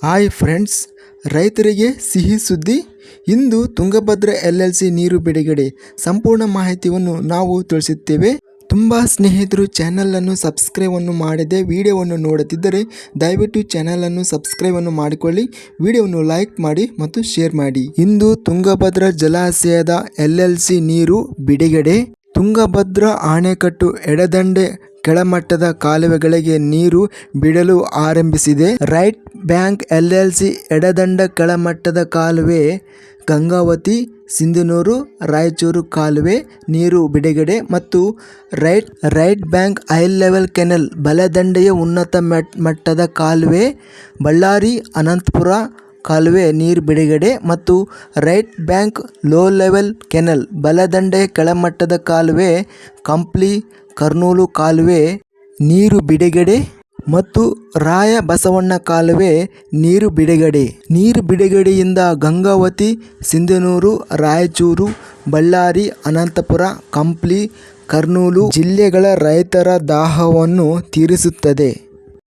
Hi friends, ರೈತರಿಗೆ ಸಿಹಿ ಸುದ್ದಿ. ಇಂದು ತುಂಗಭದ್ರಾ LLC ನೀರು ಬಿಡುಗಡೆ ಸಂಪೂರ್ಣ ಮಾಹಿತಿಯನ್ನು ನಾವು ತಿಳಿಸುತ್ತೇವೆ. ತುಂಬ ಸ್ನೇಹಿತರು ಚಾನಲನ್ನು ಸಬ್ಸ್ಕ್ರೈಬನ್ನು ಮಾಡದೆ ವಿಡಿಯೋವನ್ನು ನೋಡುತ್ತಿದ್ದರೆ ದಯವಿಟ್ಟು ಚಾನಲನ್ನು ಸಬ್ಸ್ಕ್ರೈಬನ್ನು ಮಾಡಿಕೊಳ್ಳಿ, ವಿಡಿಯೋವನ್ನು ಲೈಕ್ ಮಾಡಿ ಮತ್ತು ಶೇರ್ ಮಾಡಿ. ಇಂದು ತುಂಗಭದ್ರಾ ಜಲಾಶಯದ LLC ನೀರು ಬಿಡುಗಡೆ. ತುಂಗಭದ್ರಾ ಅಣೆಕಟ್ಟು ಎಡದಂಡೆ ಕೆಳಮಟ್ಟದ ಕಾಲುವೆಗಳಿಗೆ ನೀರು ಬಿಡಲು ಆರಂಭಿಸಿದೆ. ರೈಟ್ ಬ್ಯಾಂಕ್ LLC ಎಡದಂಡ ಕೆಳಮಟ್ಟದ ಕಾಲುವೆ ಗಂಗಾವತಿ, ಸಿಂಧನೂರು, ರಾಯಚೂರು ಕಾಲುವೆ ನೀರು ಬಿಡುಗಡೆ ಮತ್ತು right bank high level canal ಬಲದಂಡೆಯ ಉನ್ನತ ಮಟ್ಟದ ಕಾಲುವೆ ಬಳ್ಳಾರಿ, ಅನಂತಪುರ ಕಾಲುವೆ ನೀರು ಬಿಡುಗಡೆ ಮತ್ತು right bank low level canal ಬಲದಂಡೆಯ ಕೆಳಮಟ್ಟದ ಕಾಲುವೆ ಕಂಪ್ಲಿ, ಕರ್ನೂಲು ಕಾಲುವೆ ನೀರು ಬಿಡುಗಡೆ ಮತ್ತು ರಾಯ ಬಸವಣ್ಣ ಕಾಲುವೆ ನೀರು ಬಿಡುಗಡೆಯಿಂದ ಗಂಗಾವತಿ, ಸಿಂಧನೂರು, ರಾಯಚೂರು, ಬಳ್ಳಾರಿ, ಅನಂತಪುರ, ಕಂಪ್ಲಿ, ಕರ್ನೂಲು ಜಿಲ್ಲೆಗಳ ರೈತರ ದಾಹವನ್ನು ತೀರಿಸುತ್ತದೆ.